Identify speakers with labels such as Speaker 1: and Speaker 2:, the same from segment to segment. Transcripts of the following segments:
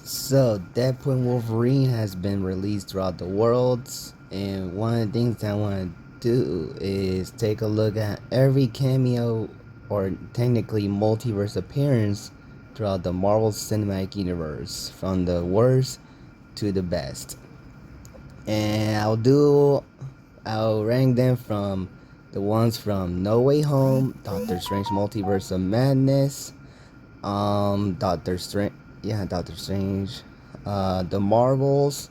Speaker 1: So, Deadpool and Wolverine has been released throughout the world, and one of the things I want to do is take a look at every cameo, or technically multiverse appearance, throughout the Marvel Cinematic Universe, from the worst to the best. And I'll rank them from the ones from No Way Home, Doctor Strange Multiverse of Madness, Doctor Strange, Doctor Strange, the Marvels,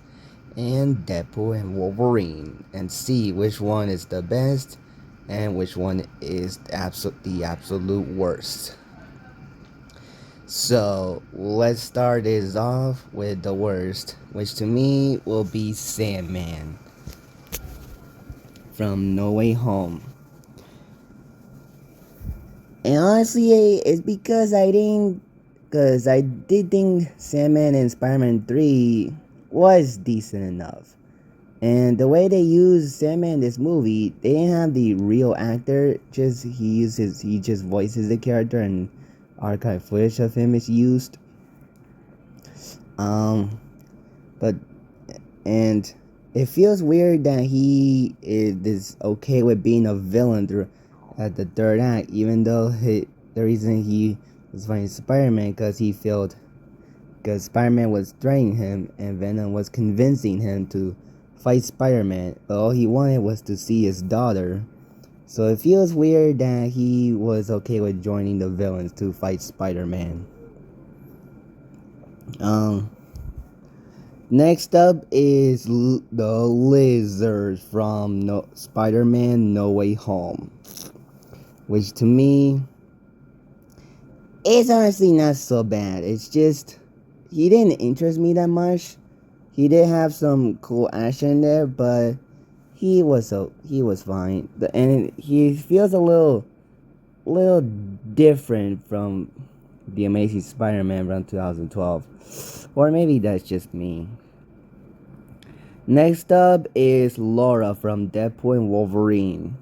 Speaker 1: and Deadpool and Wolverine, and see which one is the best and which one is the absolute worst. So let's start this off with the worst, which to me will be Sandman from No Way Home. And honestly, it's because I did think Sandman and Spider-Man 3 was decent enough. And the way they used Sandman in this movie, they didn't have the real actor. He just voices the character, and archive footage of him is used. But and it feels weird that he is okay with being a villain at the third act, even though the reason he was fighting Spider-Man because Spider-Man was threatening him and Venom was convincing him to fight Spider-Man, but all he wanted was to see his daughter. So it feels weird that he was okay with joining the villains to fight Spider-Man. Next up is the Lizard from Spider-Man No Way Home, which to me is honestly not so bad. It's just he didn't interest me that much. He did have some cool action there, but he was fine. And he feels a little different from the Amazing Spider-Man from 2012, or maybe that's just me. Next up is Laura from Deadpool and Wolverine,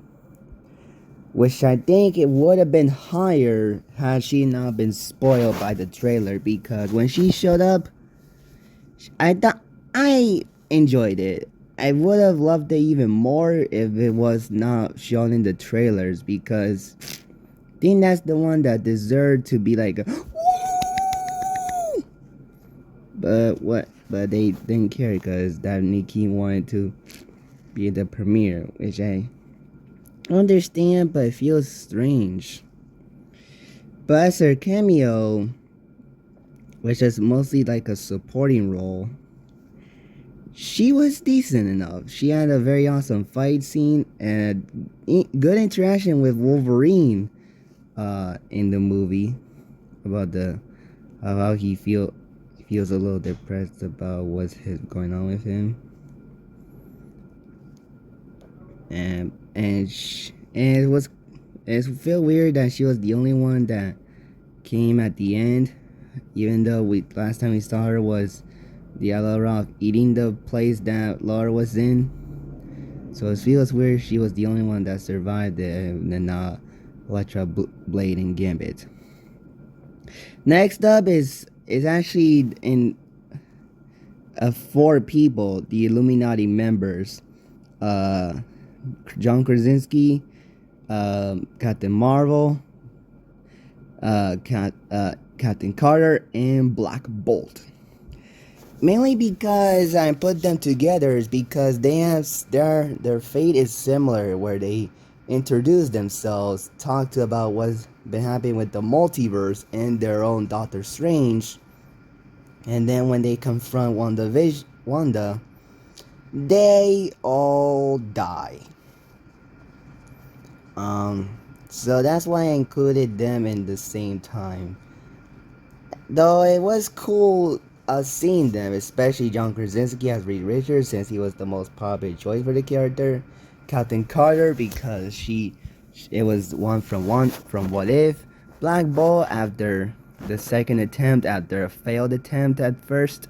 Speaker 1: which I think it would have been higher had she not been spoiled by the trailer, because when she showed up, I enjoyed it. I would have loved it even more if it was not shown in the trailers, because I think that's the one that deserved to be like but they didn't care because that Nikki wanted to be the premiere, which I understand, but it feels strange. But as her cameo, which is mostly like a supporting role, she was decent enough. She had a very awesome fight scene and good interaction with Wolverine in the movie about how he feels a little depressed about what's going on with him. And it felt weird that she was the only one that came at the end, even though last time we saw her was the Yellow Rock eating the place that Laura was in. So it feels weird she was the only one that survived and not Electra, Blade, and Gambit. Next up is actually in 4 people, the Illuminati members. John Krasinski, Captain Marvel, Captain Carter, and Black Bolt. Mainly because I put them together is because they have their fate is similar, where they introduce themselves, talk about what's been happening with the multiverse and their own Doctor Strange, and then when they confront Wanda, they all die. So that's why I included them in the same time. Though it was cool seeing them, especially John Krasinski as Reed Richards, since he was the most popular choice for the character. Captain Carter because it was one from What If. Black Bolt after the second attempt after a failed attempt at first.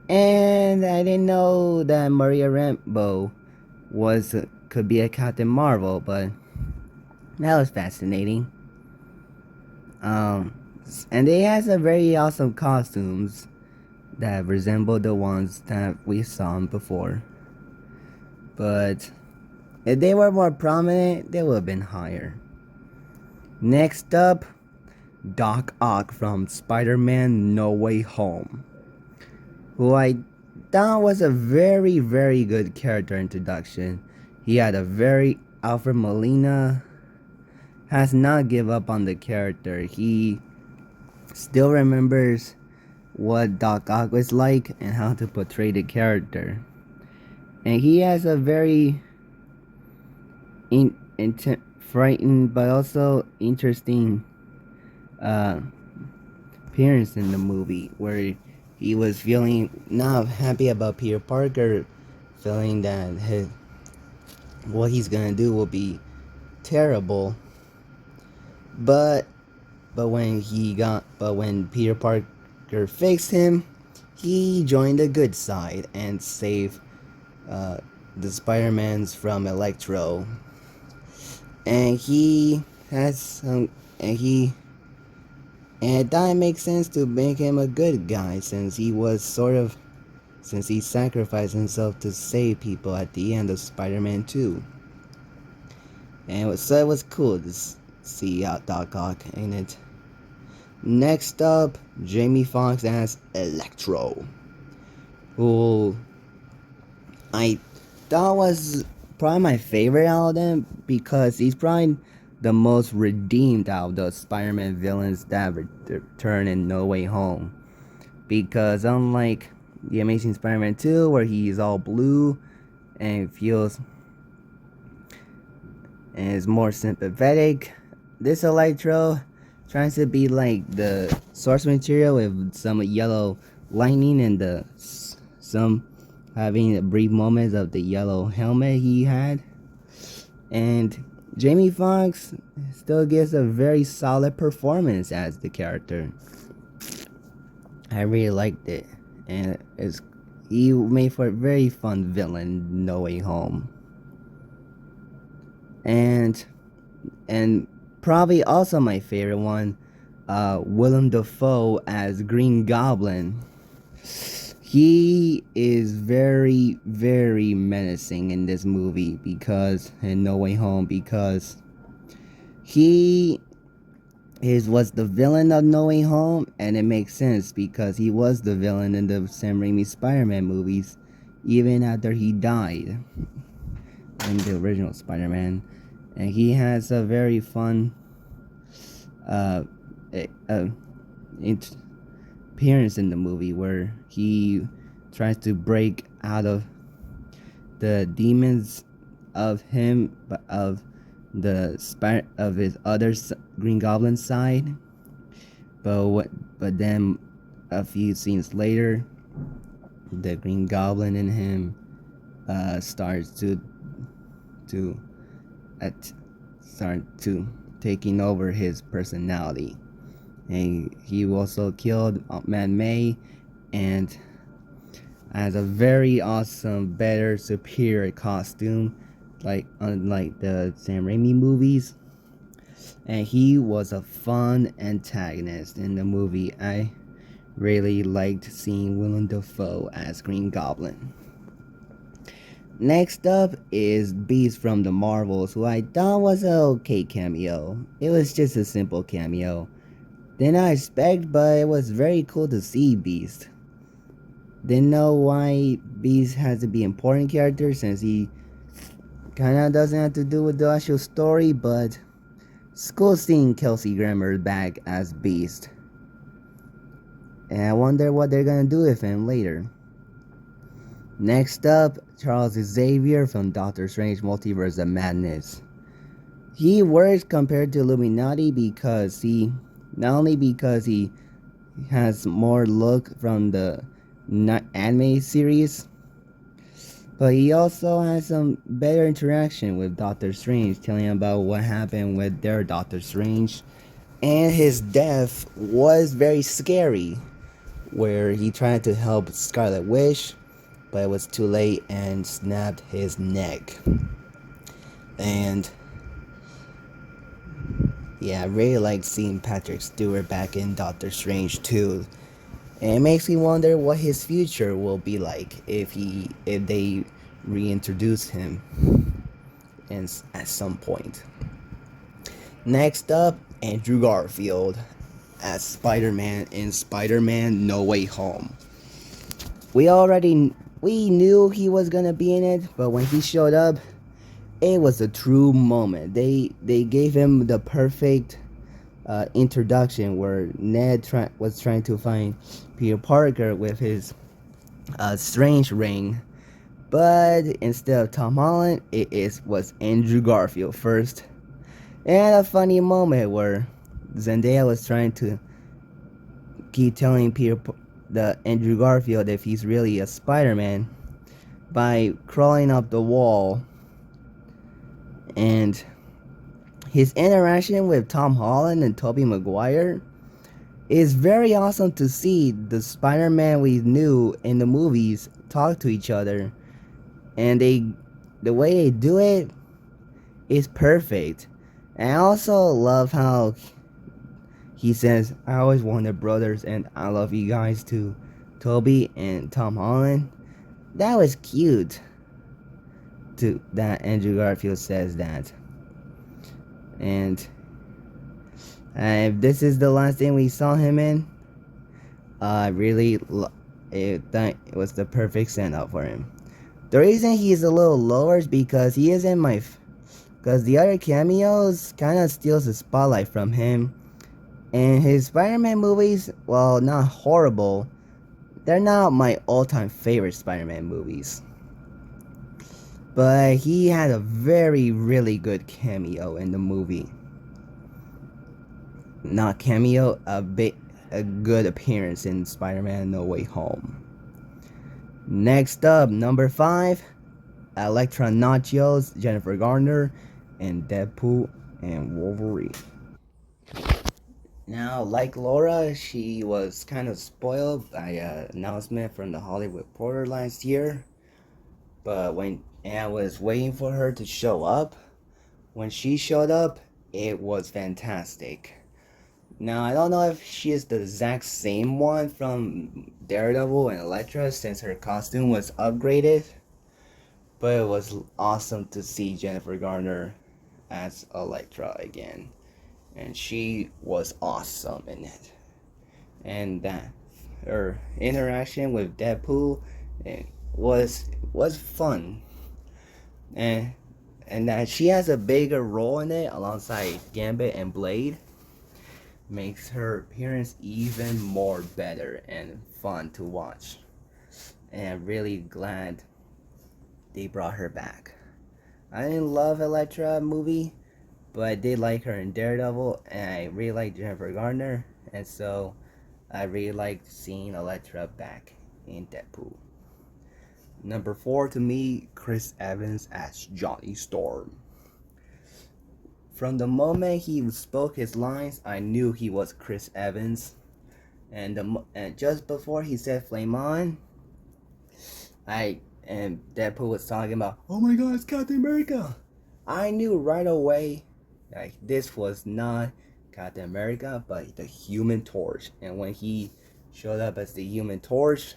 Speaker 1: And I didn't know that Maria Rambeau could be a Captain Marvel, but that was fascinating. And they had some very awesome costumes. that resemble the ones that we saw before. But if they were more prominent, they would have been higher. Next up, Doc Ock from Spider-Man No Way Home, who I thought was a very, very good character introduction. He had a very Alfred Molina has not give up on the character. He still remembers what Doc Ock was like and how to portray the character. And he has a very frightened but also interesting appearance in the movie, where he was feeling not happy about Peter Parker, feeling that what he's gonna do will be terrible. But when Peter Parker fixed him, he joined the good side and saved the Spider-Mans from Electro. And he has some, and that makes sense to make him a good guy, since he sacrificed himself to save people at the end of Spider-Man 2. And it was cool to see Doc Ock in it. Next up, Jamie Foxx as Electro, who I thought was probably my favorite out of them, because he's probably the most redeemed out of the Spider-Man villains that return in No Way Home. Because unlike the Amazing Spider-Man 2, where he's all blue and feels and is more sympathetic, this Electro tries to be like the source material with some yellow lightning and some having brief moments of the yellow helmet he had. And Jamie Foxx still gives a very solid performance as the character. I really liked it, and he made for a very fun villain, No Way Home. And probably also my favorite one, Willem Dafoe as Green Goblin. He is very, very menacing in this movie, in No Way Home, because he was the villain of No Way Home, and it makes sense because he was the villain in the Sam Raimi Spider-Man movies, even after he died in the original Spider-Man. And he has a very fun appearance in the movie, where he tries to break out of the demons of him, of his other Green Goblin side. But then a few scenes later, the Green Goblin in him starts to taking over his personality. And he also killed Aunt May, and has a very awesome, better, superior costume, unlike the Sam Raimi movies. And he was a fun antagonist in the movie. I really liked seeing Willem Dafoe as Green Goblin. Next up is Beast from the Marvels, who I thought was an okay cameo. It was just a simple cameo. Didn't I expect, but it was very cool to see Beast. Didn't know why Beast has to be an important character, since he kinda doesn't have to do with the actual story, but it's cool seeing Kelsey Grammer back as Beast. And I wonder what they're gonna do with him later. Next up, Charles Xavier from Doctor Strange Multiverse of Madness. He works compared to Illuminati not only because he has more look from the anime series, but he also has some better interaction with Doctor Strange, telling him about what happened with their Doctor Strange. And his death was very scary, where he tried to help Scarlet Witch, but it was too late and snapped his neck. And yeah, I really liked seeing Patrick Stewart back in Doctor Strange 2. And it makes me wonder what his future will be like if they reintroduce him at some point. Next up, Andrew Garfield as Spider-Man in Spider-Man No Way Home. We knew he was gonna be in it, but when he showed up, it was a true moment. They gave him the perfect introduction where Ned was trying to find Peter Parker with his strange ring, but instead of Tom Holland, was Andrew Garfield first. And a funny moment where Zendaya was trying to keep telling the Andrew Garfield if he's really a Spider-Man by crawling up the wall. And his interaction with Tom Holland and Tobey Maguire is very awesome to see the Spider-Man we knew in the movies talk to each other. And the way they do it is perfect. And I also love how he says, I always wanted brothers and I love you guys too. Toby and Tom Holland. That was cute. That Andrew Garfield says that. And if this is the last thing we saw him in, I really it was the perfect send off for him. The reason he's a little lower is because he isn't because the other cameos kind of steals the spotlight from him. And his Spider-Man movies, while not horrible, they're not my all-time favorite Spider-Man movies. But he had a really good cameo in the movie. Not cameo, a good appearance in Spider-Man No Way Home. Next up, number 5, Electra Nachos, Jennifer Garner, and Deadpool and Wolverine. Now, like Laura, she was kind of spoiled by an announcement from the Hollywood Reporter last year. But when I was waiting for her to show up, when she showed up, it was fantastic. Now, I don't know if she is the exact same one from Daredevil and Elektra since her costume was upgraded. But it was awesome to see Jennifer Garner as Elektra again. And she was awesome in it. And that her interaction with Deadpool was fun. And that she has a bigger role in it alongside Gambit and Blade makes her appearance even more better and fun to watch. And I'm really glad they brought her back. I didn't love Elektra movie, but I did like her in Daredevil, and I really liked Jennifer Garner, and so I really liked seeing Elektra back in Deadpool. Number 4 to me, Chris Evans as Johnny Storm. From the moment he spoke his lines, I knew he was Chris Evans. And just before he said "Flame On," and Deadpool was talking about, "Oh my God, it's Captain America!" I knew right away, like this was not Captain America, but the Human Torch. And when he showed up as the Human Torch,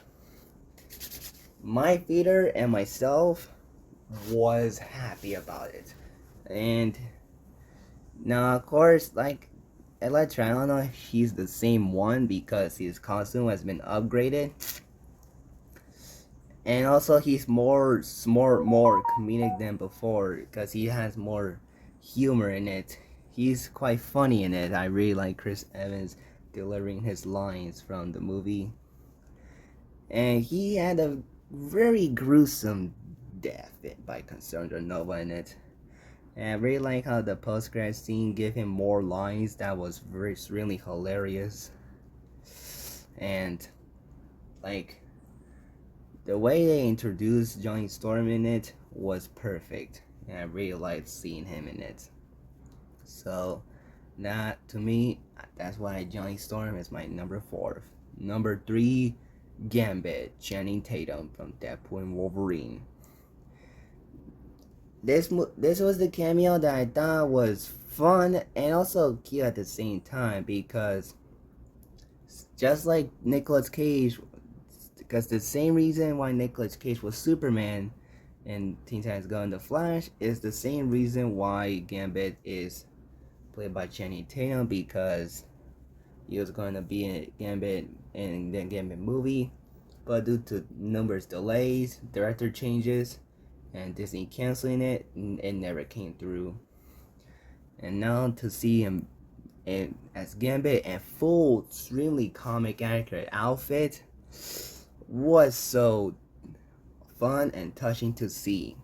Speaker 1: my theater and myself was happy about it. And now, of course, like Elektra, I don't know if he's the same one because his costume has been upgraded. And also he's more comedic than before because he has more humor in it. He's quite funny in it. I really like Chris Evans delivering his lines from the movie. And he had a very gruesome death by Cassandra Nova in it. And I really like how the post-credit scene gave him more lines. That was really hilarious. And like the way they introduced Johnny Storm in it was perfect. And I really liked seeing him in it. So that to me, that's why Johnny Storm is my number 4. Number 3, Gambit, Channing Tatum from Deadpool and Wolverine. This was the cameo that I thought was fun and also cute at the same time because just like Nicolas Cage, because the same reason why Nicolas Cage was Superman in Teen Titans Go in the Flash is the same reason why Gambit is played by Channing Tatum, because he was going to be in Gambit in the Gambit movie, but due to numerous delays, director changes, and Disney canceling it, it never came through. And now to see him as Gambit in full, extremely comic accurate outfit was so fun and touching to see.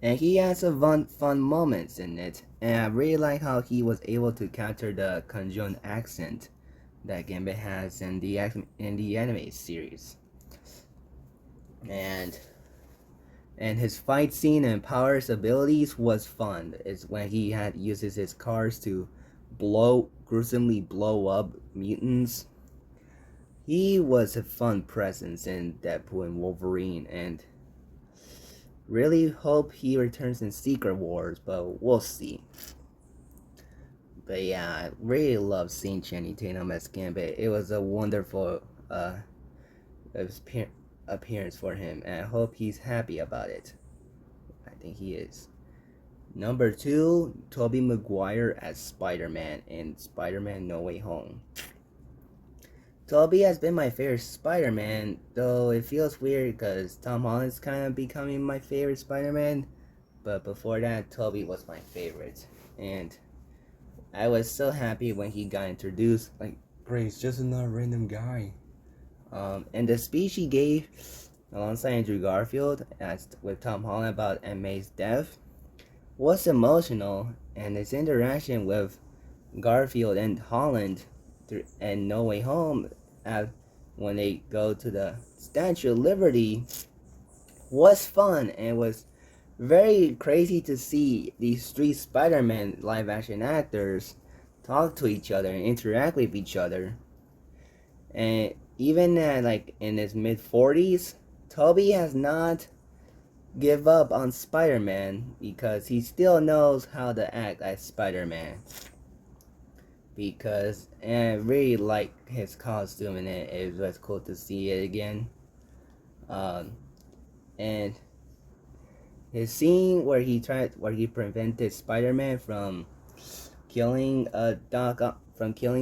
Speaker 1: And he has some fun moments in it, and I really like how he was able to capture the Conjunt accent that Gambit has in the anime series. And his fight scene and powers abilities was fun. It's when he uses his cars to gruesomely blow up mutants. He was a fun presence in Deadpool and Wolverine, and really hope he returns in Secret Wars, but we'll see. But yeah, I really love seeing Channing Tatum as Gambit. It was a wonderful appearance for him, and I hope he's happy about it. I think he is. Number 2, Tobey Maguire as Spider-Man in Spider-Man No Way Home. Tobey has been my favorite Spider-Man, though it feels weird because Tom Holland's kind of becoming my favorite Spider-Man. But before that, Tobey was my favorite. And I was so happy when he got introduced. Like, great, it's just another random guy. And the speech he gave alongside Andrew Garfield with Tom Holland about Aunt May's death was emotional. And his interaction with Garfield and Holland and No Way Home when they go to the Statue of Liberty was fun, and was very crazy to see these 3 Spider-Man live action actors talk to each other and interact with each other. And even in his mid-40s, Tobey has not give up on Spider-Man because he still knows how to act as Spider-Man. And I really like his costume in it. It was cool to see it again. And his scene where he prevented Spider-Man from killing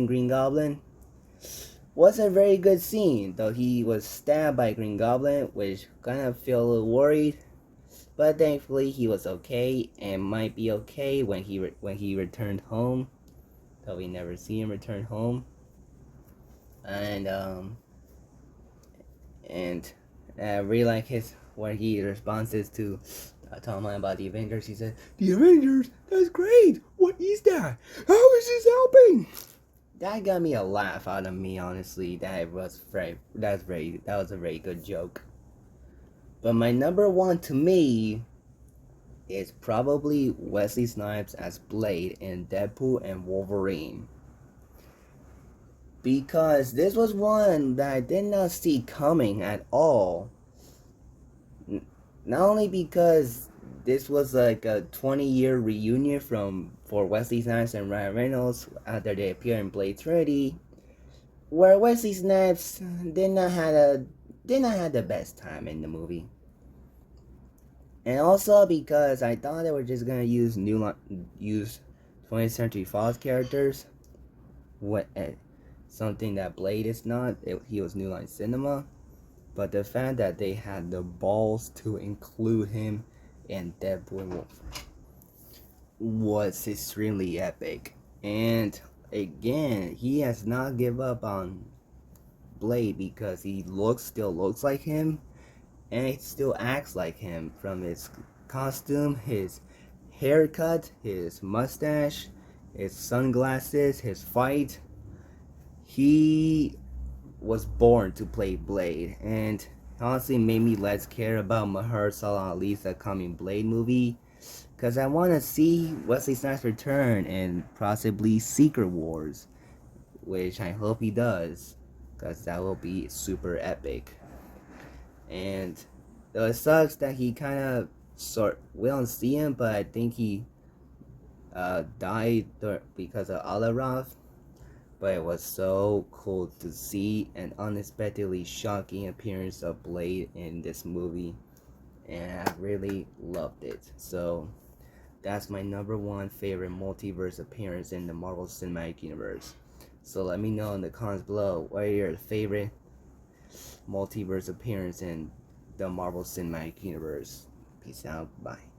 Speaker 1: Green Goblin was a very good scene, though he was stabbed by Green Goblin, which kind of feel a little worried. But thankfully he was okay, and might be okay when he returned home. Though we never see him return home. And I really like where he responses to Tom Holland about the Avengers. He said, "The Avengers? That's great! What is that? How is this helping?" That got me a laugh out of me, honestly. That was a very good joke. But my number 1 to me is probably Wesley Snipes as Blade in Deadpool and Wolverine. Because this was one that I did not see coming at all. Not only because this was like a 20-year reunion for Wesley Snipes and Ryan Reynolds after they appeared in Blade Trinity, where Wesley Snipes did not have the best time in the movie. And also because I thought they were just gonna use 20th Century Fox characters, something that Blade is not. He was New Line Cinema, but the fact that they had the balls to include him in Deadpool was extremely epic. And again, he has not given up on Blade because he still looks like him, and it still acts like him, from his costume, his haircut, his mustache, his sunglasses, his fight. He was born to play Blade, and honestly made me less care about Mahershala Ali's upcoming Blade movie, because I want to see Wesley Snipes return in possibly Secret Wars, which I hope he does, because that will be super epic. And though it sucks that he we don't see him, but I think he died because of Alaroth. but it was so cool to see an unexpectedly shocking appearance of Blade in this movie, and I really loved it. So that's my number one favorite multiverse appearance in the Marvel Cinematic Universe. So let me know in the comments below what are your favorite multiverse appearance in the Marvel Cinematic Universe. Peace out. Bye.